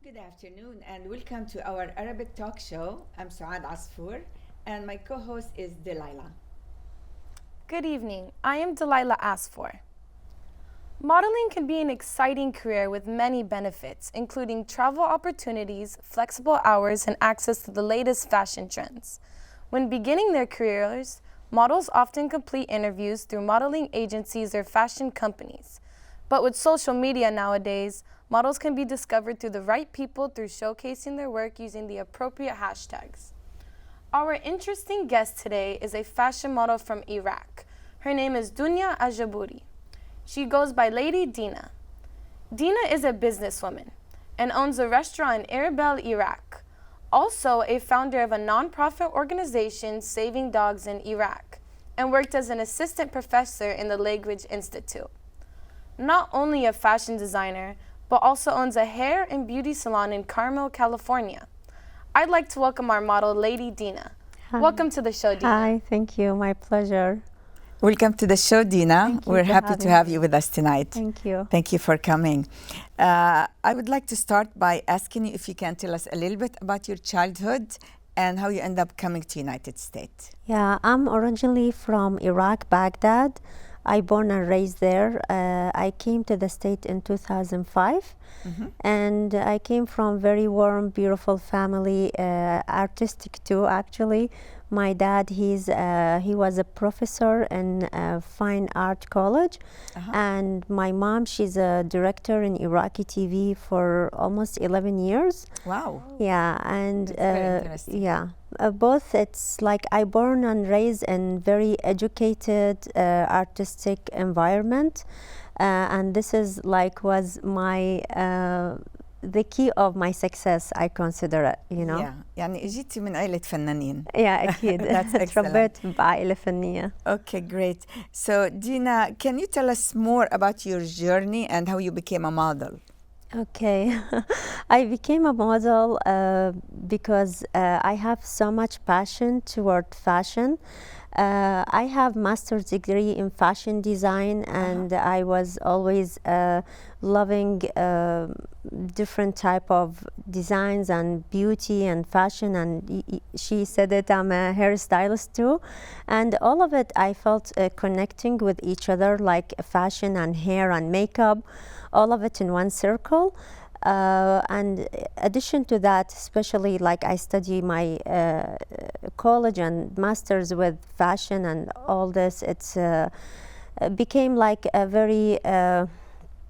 Good afternoon and welcome to our Arabic talk show. I'm Suad Asfour and my co-host is Dalila. Good evening. I am Suad Asfour. Modeling can be an exciting career with many benefits, including travel opportunities, flexible hours, and access to the latest fashion trends. When beginning their careers, models often complete interviews through modeling agencies or fashion companies. But with social media nowadays, models can be discovered through the right people through showcasing their work using the appropriate hashtags. Our interesting guest today is a fashion model from Iraq. Her name is Dunya Aljuboori. She goes by Lady Dina. Dina is a businesswoman and owns a restaurant in Erbil, Iraq. Also a founder of a nonprofit organization saving dogs in Iraq, and worked as an assistant professor in the Language Institute. Not only a fashion designer, but also owns a hair and beauty salon in Carmel, California. I'd like to welcome our model, Lady Dina. Hi. Welcome to the show, Dina. Hi, thank you. My pleasure. Welcome to the show, Dina. Thank you We're for happy to having have me. you with us tonight. Thank you. Thank you for coming. I would like to start by asking you if you can tell us a little bit about your childhood and how you end up coming to United States. Yeah, I'm originally from Iraq, Baghdad. I born and raised there. I came to the state in 2005, and I came from very warm, beautiful family, artistic too. Actually, my dad he was a professor in fine art college, and my mom she's a director in Iraqi TV for almost 11 years. Wow. Yeah, and That's very interesting. yeah. Both, it's like I born and raised in very educated, artistic environment, and this is like was my the key of my success. I consider it, you know. Yeah. يعني اجيتي من عائلة فنانين. Yeah, أكيد. That's excellent. اتربيت بعائلة فنية. Okay, great. So, Dina, can you tell us more about your journey and how you became a model? Okay, I became a model because I have so much passion toward fashion. I have master's degree in fashion design, and I was always loving different type of designs and beauty and fashion. And she said that I'm a hairstylist too, and all of it I felt connecting with each other, like fashion and hair and makeup, all of it in one circle. And addition to that, especially like I study my college and masters with fashion and all this, it's became like a very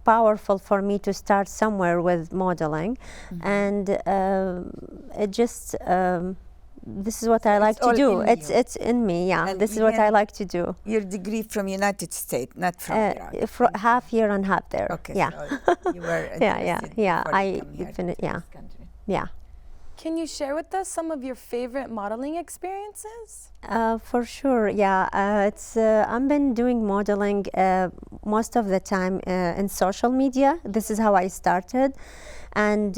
powerful for me to start somewhere with modeling, and it just this is what I like to all do. in you. It's in me, yeah. And This is you what I had like to do. Your degree from United States, not from Iraq. Half here and half there. Okay, Yeah. so you were Yeah. interested before you come here to Yeah. this country. Yeah. Can you share with us some of your favorite modeling experiences? For sure, yeah. It's I've been doing modeling most of the time in social media. This is how I started, and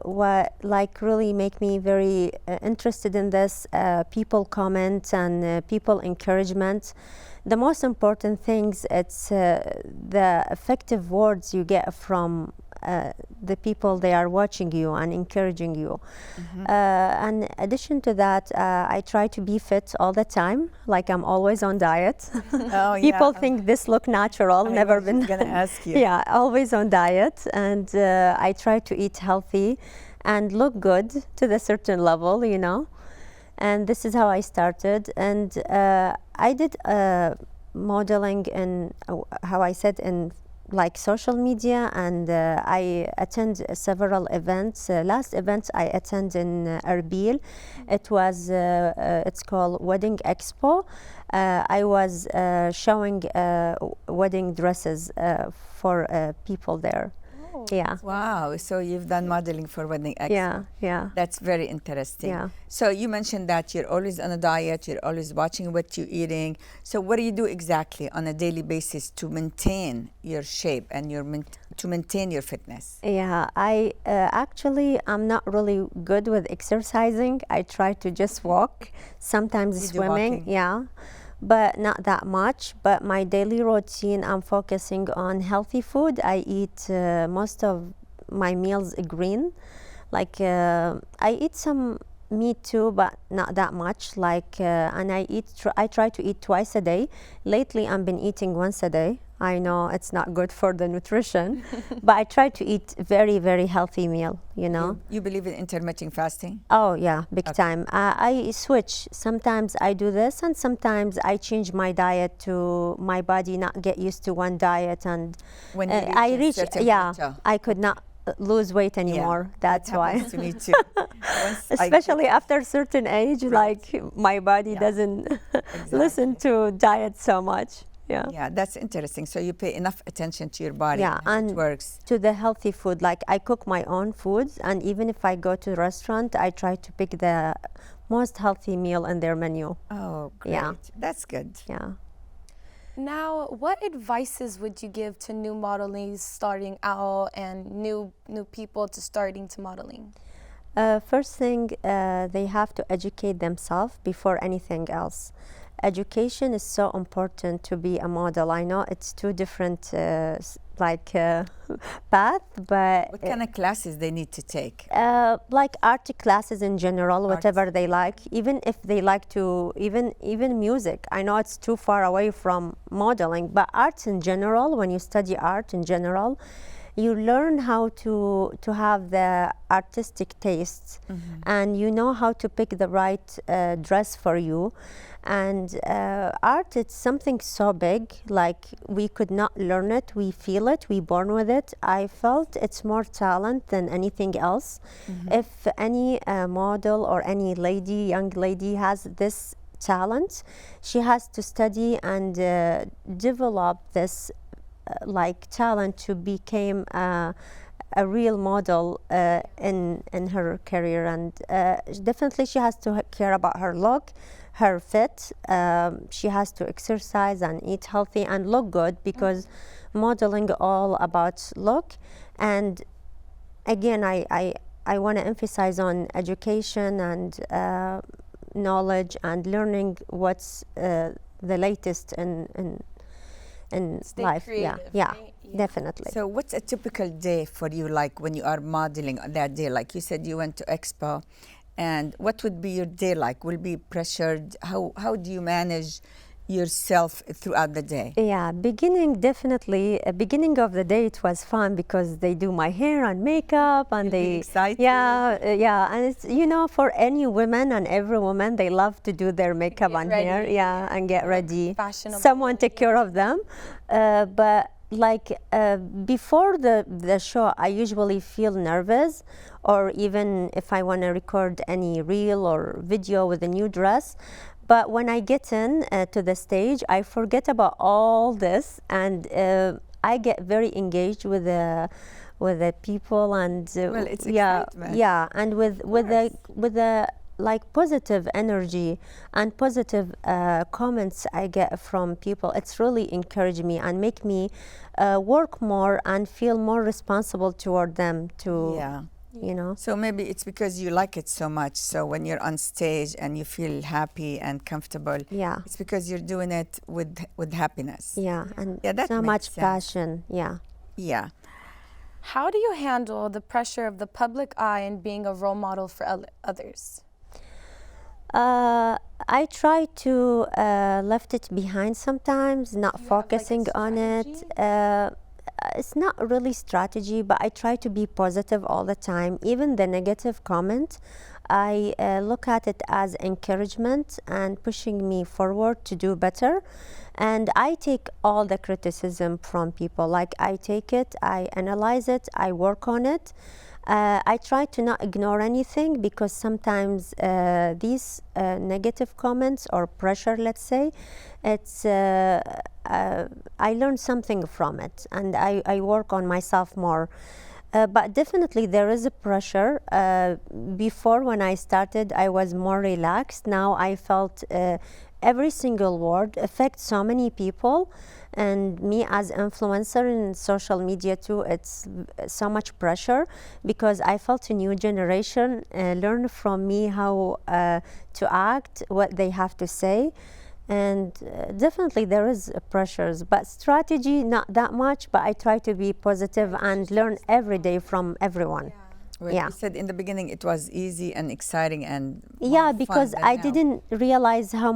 what like really make me very interested in this. People comment and people encouragement. The most important things it's the effective words you get from the people they are watching you and encouraging you. And in addition to that, I try to be fit all the time, like I'm always on diet. Oh, People yeah. think this look natural, never was been. just gonna ask you. Yeah, always on diet, and I try to eat healthy and look good to the certain level, you know. And this is how I started, and I did modeling in how I said in like social media, and I attend several events. Last event I attend in Erbil, it was it's called Wedding Expo. I was showing wedding dresses for people there. Oh. Yeah, Wow. So you've done modeling for Wedding Expo. yeah, yeah. That's very interesting. Yeah. So you mentioned that you're always on a diet, you're always watching what you're eating. So what do you do exactly on a daily basis to maintain your shape and to maintain your fitness? Yeah, I actually I'm not really good with exercising. I try to just walk, sometimes You do swimming, walking. yeah, but not that much. But my daily routine, I'm focusing on healthy food. I eat most of my meals green. Like I eat some meat too, but not that much. Like and I try to eat twice a day. Lately, I've been eating once a day. I know it's not good for the nutrition, but I try to eat very, very healthy meal, you know. You believe in intermittent fasting? Oh yeah, big Okay. time. I switch. Sometimes I do this, and sometimes I change my diet to my body not get used to one diet. And When you reach I a reach, certain yeah, plateau. I could not lose weight anymore. That's that why. happens to me too. Once I Especially get- after a certain age, like my body Yeah. doesn't listen to diet so much. Yeah. Yeah, that's interesting. So you pay enough attention to your body Yeah, and how it and works. to the healthy food. Like I cook my own foods, and even if I go to a restaurant, I try to pick the most healthy meal in their menu. Oh, great. Yeah. That's good. Yeah. Now, what advices would you give to new modeling starting out and new people to starting to modeling? First thing, they have to educate themselves before anything else. Education is so important to be a model. I know it's two different path, but What kind of classes they need to take? like art classes in general, whatever they like. Even if they like to, even music. I know it's too far away from modeling, but arts in general. When you study art in general, you learn how to have the artistic tastes, and you know how to pick the right dress for you. And art, it's something so big, like we could not learn it, we feel it, we born with it. I felt it's more talent than anything else. If any model or any lady, young lady has this talent, she has to study and develop this like talent to become a real model in her career. And definitely she has to care about her look, her fit. She has to exercise and eat healthy and look good, because modeling all about look. And again, I want to emphasize on education and knowledge and learning what's the latest in Stay life. creative, Yeah, right? Yeah. definitely. So what's a typical day for you, like when you are modeling on that day? Like you said, you went to Expo, and what would be your day like? Will be pressured? How do you manage yourself throughout the day? Yeah, beginning of the day it was fun, because they do my hair and makeup, and You'll be they excited. yeah, and it's, you know, for any woman and every woman, they love to do their makeup Get and hair, ready. yeah, and get ready. Fashionable, Someone take care of them, but like before the show, I usually feel nervous, or even if I want to record any reel or video with a new dress. But when I get in to the stage, I forget about all this, and I get very engaged with the people, and Well, it's yeah, excitement. yeah, and with the like positive energy and positive comments I get from people. It's really encouraged me and make me work more and feel more responsible toward them too. Yeah. You know. So maybe it's because you like it so much. So when you're on stage and you feel happy and comfortable, Yeah. it's because you're doing it with happiness. Yeah, and Yeah, that so makes much sense. passion. Yeah. Yeah. How do you handle the pressure of the public eye and being a role model for others? I try to left it behind sometimes, not Do you have, like, a focusing on it. strategy? It's not really strategy, but I try to be positive all the time. Even the negative comment, I look at it as encouragement and pushing me forward to do better. And I take all the criticism from people. Like I take it, I analyze it, I work on it, I try to not ignore anything because sometimes these negative comments or pressure, let's say, it's I learned something from it, and I work on myself more. But definitely there is a pressure. Before, when I started, I was more relaxed. Now I felt every single word affects so many people, and me as influencer in social media too, it's so much pressure because I felt a new generation learn from me how to act, what they have to say. And definitely there is pressures, but strategy not that much, but I try to be positive and learn every day from everyone. Well, Yeah. you said in the beginning it was easy and exciting and Yeah, more because fun than I now. didn't realize how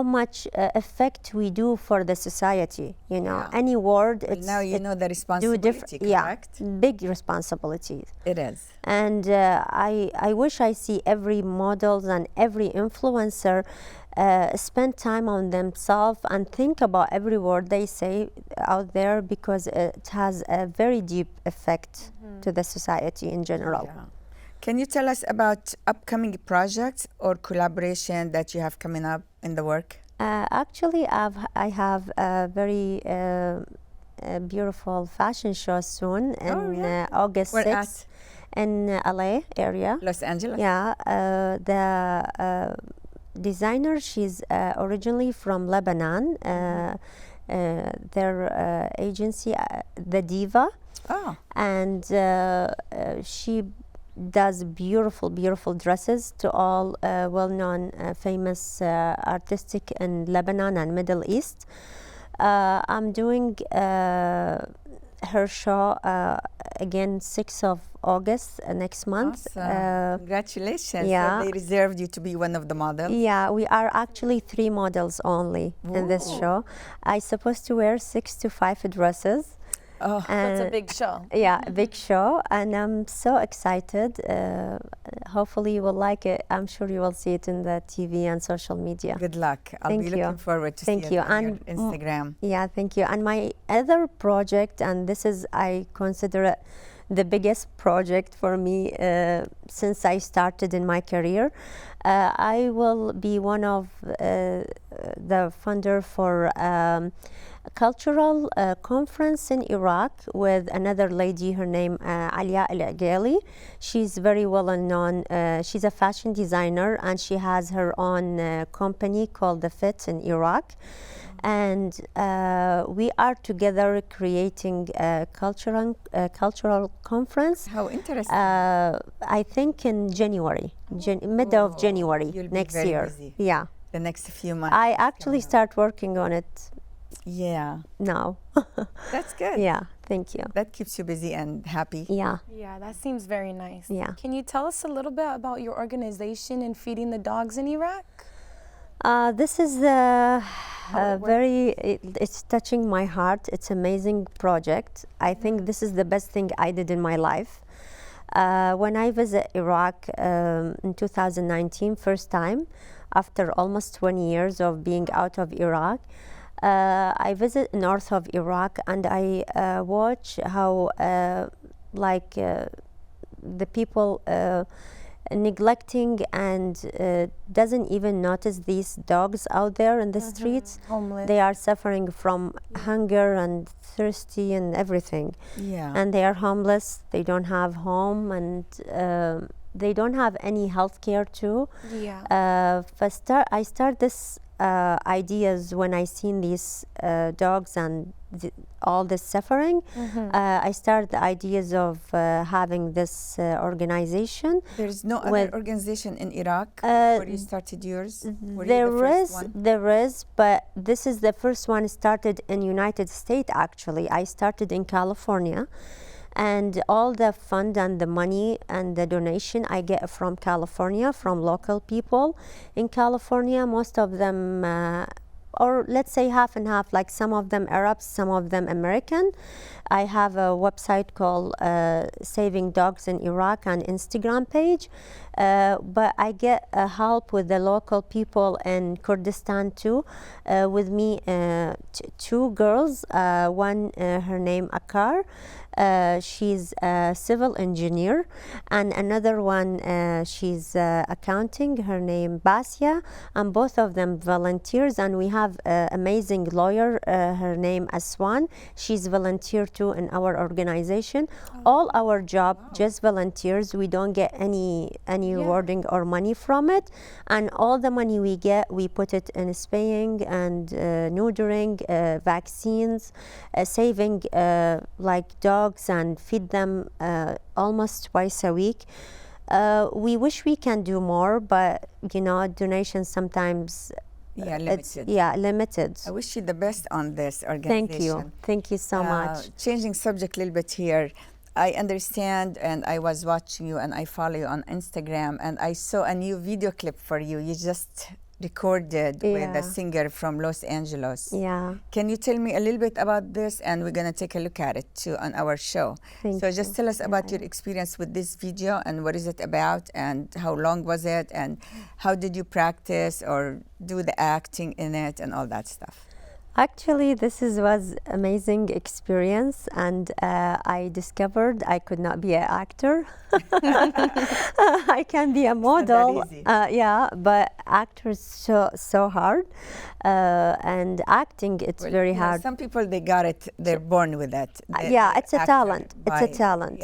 much effect we do for the society. You know, Yeah. any word, Well, now you it know the do responsibility, correct? Yeah, big responsibilities. It is. And I wish I see every models and every influencer spend time on themselves and think about every word they say out there, because it has a very deep effect to the society in general. Yeah. Can you tell us about upcoming projects or collaboration that you have coming up in the work? Actually, I have a very beautiful fashion show soon in yeah. August Where 6th in LA area. Los Angeles? Yeah, the designer, she's originally from Lebanon. Their agency, the Diva, Oh, and she does beautiful, beautiful dresses to all well-known, famous artistic in Lebanon and Middle East. I'm doing her show again 6th of August next month. awesome. Congratulations. yeah. So they reserved you to be one of the models. Yeah, we are actually 3 models only in this Ooh. show. I supposed to wear 6 to 5 dresses. Oh, That's a And big show. yeah, a big show, and I'm so excited. Hopefully you will like it. I'm sure you will see it in the TV and social media. good luck. I'll Thank be you. looking forward to Thank see you. it on your And Instagram. Yeah, thank you. And my other project, and this is, I consider it the biggest project for me since I started in my career. I will be one of the funder for a cultural conference in Iraq with another lady. Her name Alia Al-Ghali. She's very well known. She's a fashion designer, and she has her own company called The Fit in Iraq. And we are together creating a cultural conference. How interesting. I think in January, mid of January You'll be next very year. busy. Yeah, The next few months. I actually start working on it Yeah, now. that's good. Yeah, thank you. That keeps you busy and happy. Yeah, Yeah, that seems very nice. Yeah. Can you tell us a little bit about your organization and feeding the dogs in Iraq? this is it's touching my heart. It's amazing project. I think this is the best thing I did in my life. When I visit Iraq in 2019, first time, after almost 20 years of being out of Iraq, I visit north of Iraq, and I watch how the people neglecting and doesn't even notice these dogs out there in the streets. Homeless. They are suffering from hunger and thirsty and everything, Yeah. and they are homeless. They don't have home, and they don't have any health care too. Yeah. I start this ideas when I seen these dogs and all this suffering. I started the ideas of having this organization. There's no other with- organization in Iraq before you started yours? Were you the There first is, one? there is, but this is the first one started in United States. Actually, I started in California, and all the fund and the money and the donation I get from California, from local people in California. Most of them or let's say half and half, like some of them Arabs, some of them American. I have a website called Saving Dogs in Iraq and Instagram page, but I get help with the local people in Kurdistan too. With me, two girls, one her name Akar, she's a civil engineer, and another one she's accounting, her name Basia, and both of them volunteers. And we have an amazing lawyer, her name Aswan, she's volunteer too in our organization. All our job just volunteers, we don't get any rewarding or money from it, and all the money we get, we put it in spaying and neutering, vaccines, saving like dogs, and feed them almost twice a week. We wish we can do more, but you know, donations sometimes limited. Limited. I wish you the best on this organization. Thank you so much. Changing subject a little bit here. I understand, and I was watching you, and I follow you on Instagram, and I saw a new video clip for you. You just recorded with a singer from Los Angeles. Yeah. Can you tell me a little bit about this? And we're going to take a look at it too on our show. So just tell us about your experience with this video, and what is it about, and how long was it, and how did you practice or do the acting in it, and all that stuff. Actually, was amazing experience, and I discovered I could not be an actor. I can be a model, but actor is so hard, and acting it's very hard. Some people they got it; they're born with that. It's a talent. It's a talent.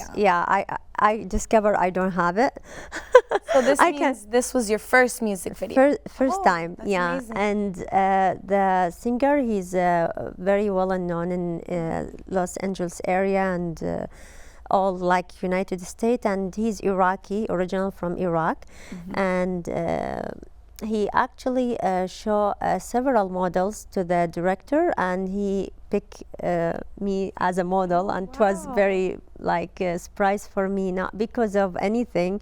I discovered I don't have it. So this means this was your first music video? First time, amazing. And the singer, he's very well known in Los Angeles area and all like United States, and he's Iraqi, original from Iraq, and he actually showed several models to the director, and he picked me as a model, and it was very like a surprise for me, not because of anything,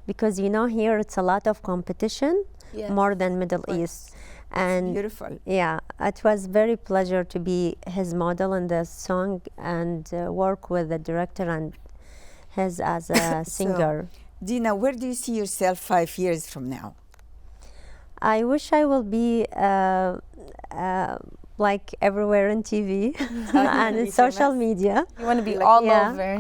because you know here it's a lot of competition, more than Middle East. And beautiful. Yeah, it was very pleasure to be his model in the song and work with the director and his as a singer. So, Dina, where do you see yourself 5 years from now? I wish I will be like everywhere on TV and in social media. You want to be all over.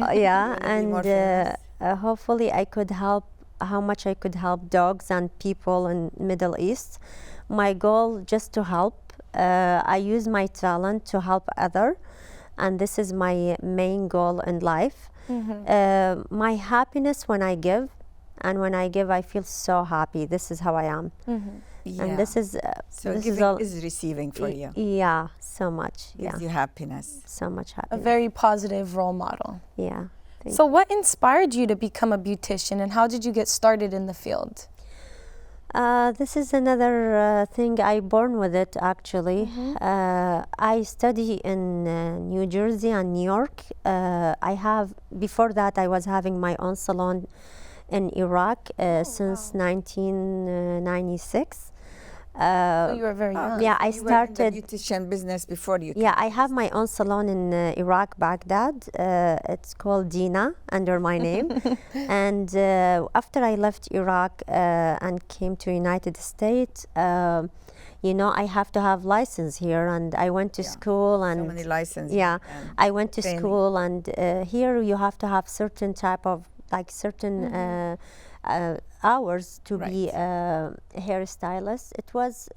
And hopefully I could help, how much I could help dogs and people in Middle East. My goal just to help. I use my talent to help other, and this is my main goal in life. My happiness when I give, and when I give I feel so happy. This is how I am. And this is so this giving is receiving for you. Yeah, so much. Gives you happiness. So much happiness. A very positive role model. Yeah. So what inspired you to become a beautician, and how did you get started in the field? This is another thing I born with it actually. I study in New Jersey and New York. Before that I was having my own salon in Iraq since 1996. So you were very young. Yeah, I started. You were in the beautician business before you. Yeah, I have my own salon in Iraq, Baghdad. It's called Dina, under my name. And after I left Iraq and came to United States, you know, I have to have license here, and I went to school and so many licenses. Yeah, I went to school, and here you have to have certain type of certain hours to be a hairstylist. It was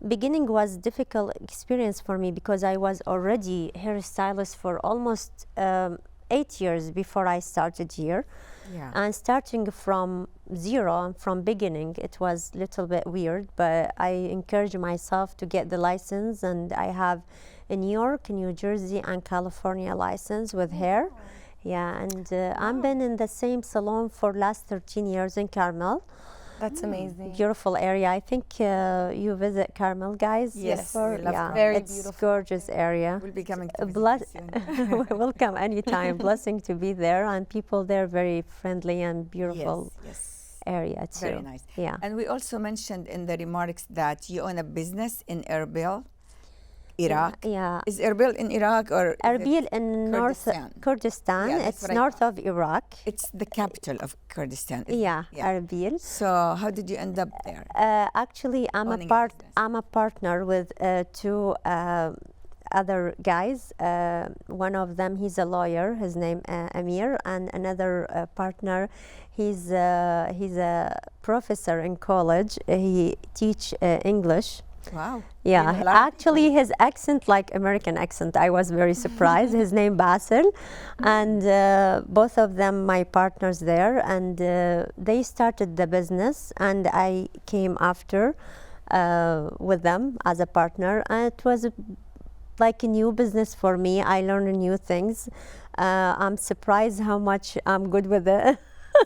beginning was difficult experience for me because I was already hairstylist for almost 8 years before I started here. Yeah. And starting from zero, from beginning, it was a little bit weird, but I encouraged myself to get the license, and I have in New York, New Jersey, and California license with hair. Yeah, and I've been in the same salon for last 13 years in Carmel. That's amazing. Beautiful area. I think you visit Carmel, guys. Yes, before? we love Carmel. Very it's beautiful. Gorgeous area. We'll be coming to visit soon. Welcome anytime. Blessing to be there, and people there very friendly and beautiful. Yes. area too. Very nice. Yeah. And we also mentioned in the remarks that you own a business in Erbil, Iraq. Yeah. Is Erbil in Iraq or is it Erbil in North Kurdistan? Kurdistan. Yeah, that's It's what I north thought. of Iraq. It's the capital of Kurdistan. isn't it? Yeah, Erbil. So how did you end up there? Actually, Owning a business. I'm a partner with two other guys. One of them, he's a lawyer. His name Amir, and another partner, he's a professor in college. He teach English. Wow. Yeah, You know a lot of actually his accent like American accent. I was very surprised. His name Basil, and both of them my partners there, and they started the business, and I came after with them as a partner, and it was like a new business for me. I learned new things. I'm surprised how much I'm good with it.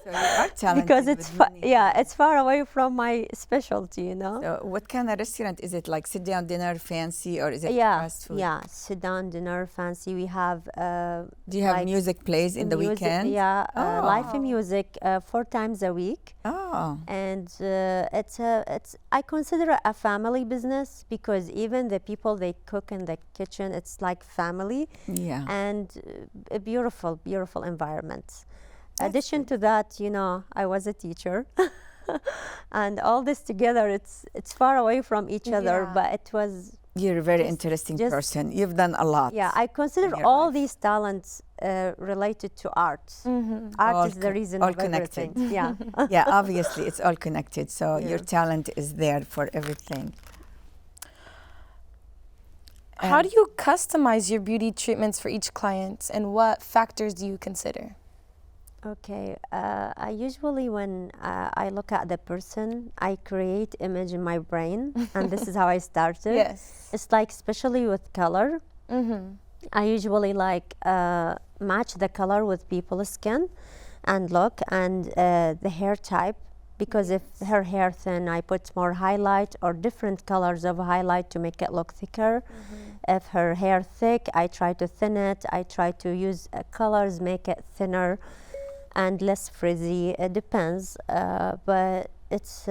So you are talented because it's with many it's far away from my specialty, you know. So what kind of restaurant is it? Like sit down dinner, fancy, or is it Yeah, fast food? yeah, sit down dinner, fancy. We have Do you have like music plays in the music, weekend? yeah, live Oh. music 4 times a week, Oh, and it's I consider it a family business because even the people they cook in the kitchen, it's like family, yeah. and a beautiful, beautiful environment. That's Addition to that, you know, I was a teacher, and all this together, it's far away from each other, Yeah. but it was. You're a very Just- interesting just- person. You've done a lot. Yeah, I consider your all life. these talents related to art. Mm-hmm. Art All is the reason all of connected. everything. Yeah. Yeah, obviously it's all connected. So your talent is there for everything. How do you customize your beauty treatments for each client, and what factors do you consider? Okay. I usually, when I look at the person, I create image in my brain, and this is how I started. Yes. It's like, especially with color, Mm-hmm. I usually like match the color with people's skin and look, and the hair type. Because if her hair thin, I put more highlight or different colors of highlight to make it look thicker. If her hair thick, I try to thin it. I try to use colors, make it thinner and less frizzy. It depends, but it's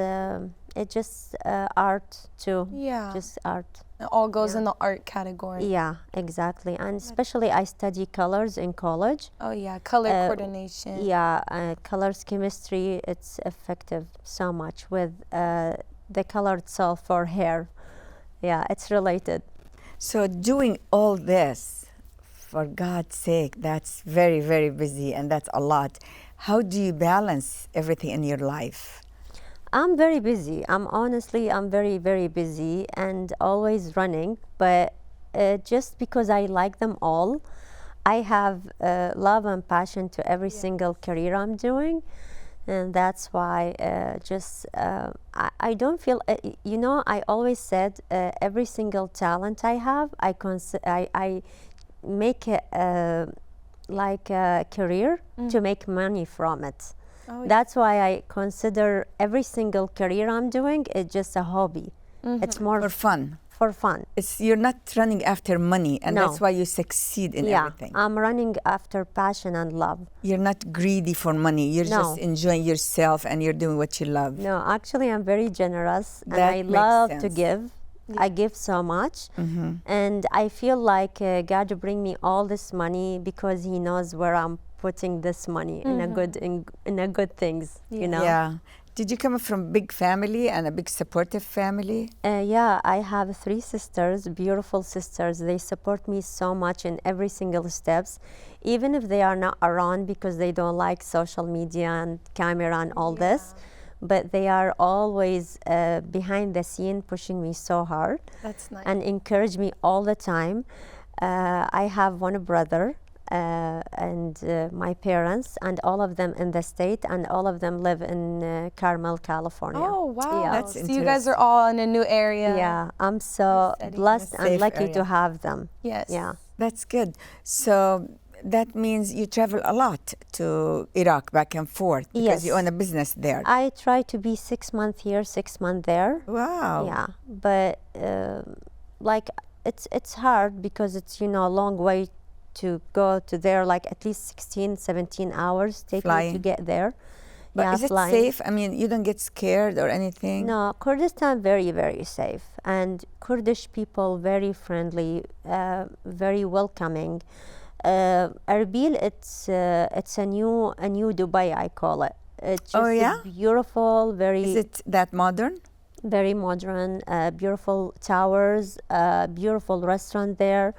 it just art too. Yeah. Just art. It all goes yeah. in the art category. Yeah, exactly. And especially I study colors in college. Oh yeah, color coordination. Yeah, colors chemistry, it's effective so much with the color itself for hair. Yeah, it's related. So doing all this, for God's sake, that's very, very busy and that's a lot. How do you balance everything in your life? I'm very busy. I'm very, very busy and always running. But just because I like them all, I have love and passion to every single career I'm doing. And that's why I don't feel, you know, I always said every single talent I have, I make it like a career to make money from it. Oh, That's why I consider every single career I'm doing is just a hobby. It's more For fun. for fun. You're not running after money, and No. that's why you succeed in Yeah, everything. I'm running after passion and love. You're not greedy for money. You're just No. enjoying yourself and you're doing what you love. No, actually, I'm very generous and That I makes love to sense. give. I give so much, Mm-hmm. and I feel like God bring me all this money because He knows where I'm putting this money in a good things. You know. Yeah. Did you come from a big family and a big supportive family? Yeah, I have 3 sisters, beautiful sisters. They support me so much in every single steps, even if they are not around because they don't like social media and camera and all this. But they are always behind the scene pushing me so hard That's nice. and encourage me all the time. I have one brother and my parents, and all of them in the state, and all of them live in Carmel, California. Oh wow. Yeah. That's So you guys are interesting. all in a new area. Yeah, I'm so Steady. blessed In a and safe lucky area. to have them. Yes. Yeah. That's good. So that means you travel a lot to Iraq back and forth because you Yes. own a business there. I try to be 6 months here, 6 months there. Wow. Yeah, but like it's hard because it's, you know, a long way to go to there, like at least 16, 17 hours taking to Flying. get there. But Yeah, is it flying. safe? I mean, you don't get scared or anything? No, Kurdistan very, very safe, and Kurdish people very friendly, very welcoming. Erbil, it's a new Dubai, I call it. It's just Oh, yeah? beautiful, Is very it that modern? very modern, beautiful towers, beautiful restaurant there.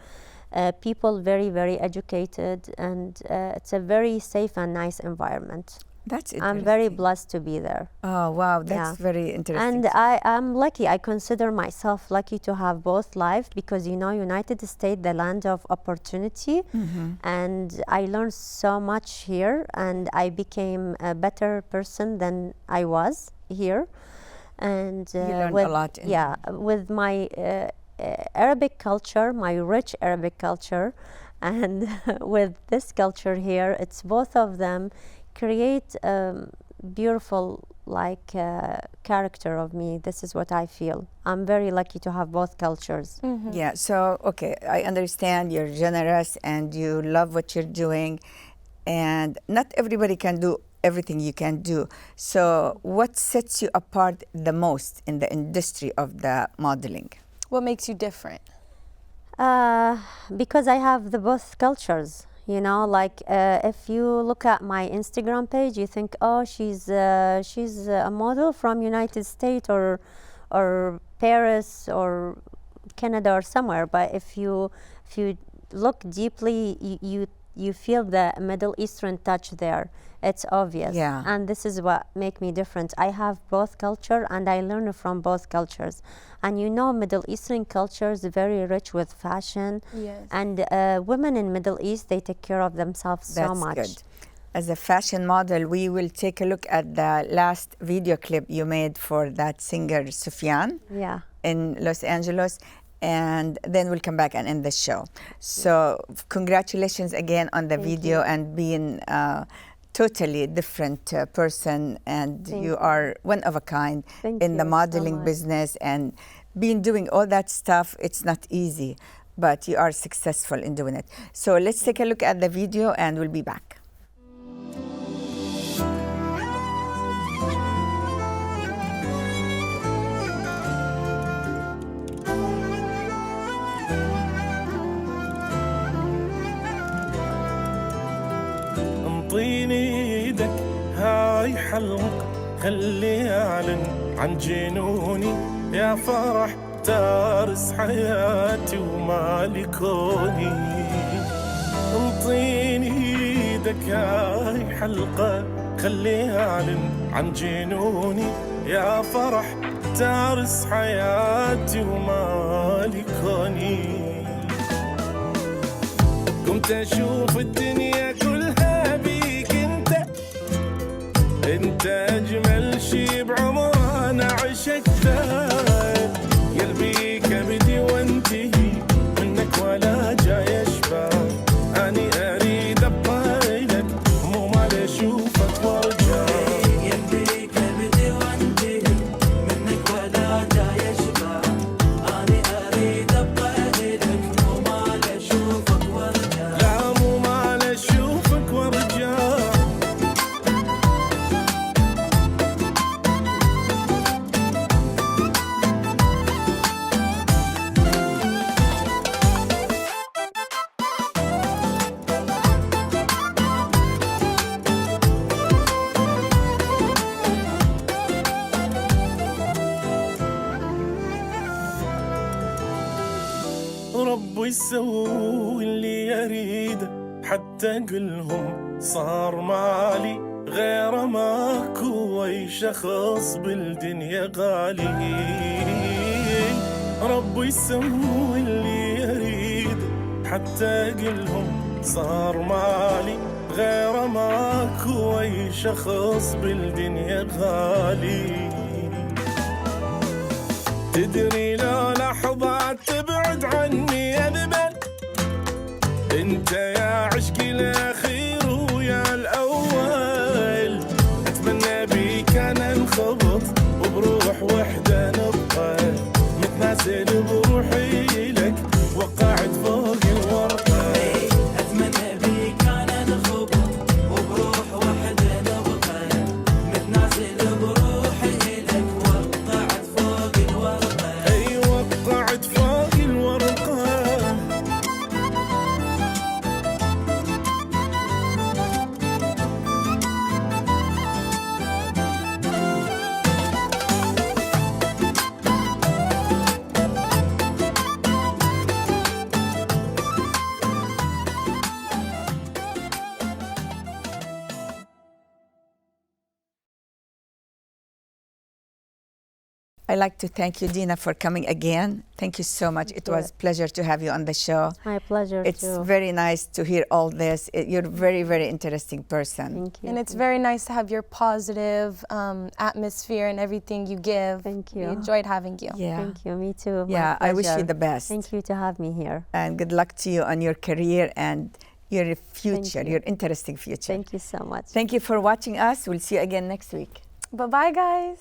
People very, very educated, and it's a very safe and nice environment. That's interesting. I'm very blessed to be there. Oh, wow, that's Yeah. very interesting. And I'm lucky. I consider myself lucky to have both life, because United States, the land of opportunity, and I learned so much here, and I became a better person than I was here. And You learned with, a lot. with my Arabic culture, my rich Arabic culture, and with this culture here, it's both of them create beautiful character of me. This is what I feel. I'm very lucky to have both cultures. Yeah, so, okay, I understand you're generous and you love what you're doing, and not everybody can do everything you can do. So, what sets you apart the most in the industry of the modeling? What makes you different? Because I have the both cultures. If you look at my Instagram page, you think, oh, she's a model from United States or Paris or Canada or somewhere. But if you look deeply, you feel the Middle Eastern touch there. It's obvious. Yeah. And this is what make me different. I have both culture, and I learn from both cultures. And Middle Eastern culture is very rich with fashion. Yes. And women in Middle East, they take care of themselves so That's much. good. As a fashion model, we will take a look at the last video clip you made for that singer Sufyan Yeah. in Los Angeles, and then we'll come back and end the show. So congratulations again on the Thank video you. and being totally different person, and Thank you you. are one of a kind Thank in the you so modeling much. business, and doing all that stuff. It's not easy, but you are successful in doing it. So let's take a look at the video and we'll be back. انطيني ايدك هاي حلق خلي اعلن عن جنوني يا فرح تارس حياتي ومالي كوني. انطيني ايدك هاي حلقة خلي اعلن عن جنوني يا فرح تارس حياتي ومالي كوني. قمت اشوف الدنيا كلها بيك انت اجمل شي بعمر انا عشقته. قلبي كبدي وانتهي منك ولا جاي اشبه. اني اريد ابقى لك مو مال اشوفك وارجع. قلبي كبدي وانتهي منك ولا جاي اشبه. اني اريد ابقى لك مو مال اشوفك وارجع. لا مو مال اشوفك وارجع. ربي يسوي اللي يريده حتى قلهم صار مالي غير ماكو اي شخص بالدنيا غالي. ربي يسوي اللي يريده حتى قلهم صار مالي غير ماكو اي شخص بالدنيا غالي. تدري لو لحظات تبعد عني أذبل انت يا عشقي الاخير ويا الاول. اتمنى بيك انا انخبط وبروح وحده نبقى متناسل بروحي لك وقعت فوق الورقه. اتمنى بيك انا انخبط وبروح وحده نبقى I'd like to thank you, Dina, for coming again. Thank you so much. It was a pleasure to have you on the show. My pleasure It's too. very nice to hear all this. You're a very, very interesting person. Thank you. And it's very nice to have your positive atmosphere and everything you give. Thank We you. enjoyed having you. Yeah. Thank you. Me too. My Yeah, I wish you pleasure. the best. Thank you to have me here. And good luck to you on your career and your future, you. your interesting future. Thank you so much. Thank you for watching us. We'll see you again next week. Bye-bye, guys.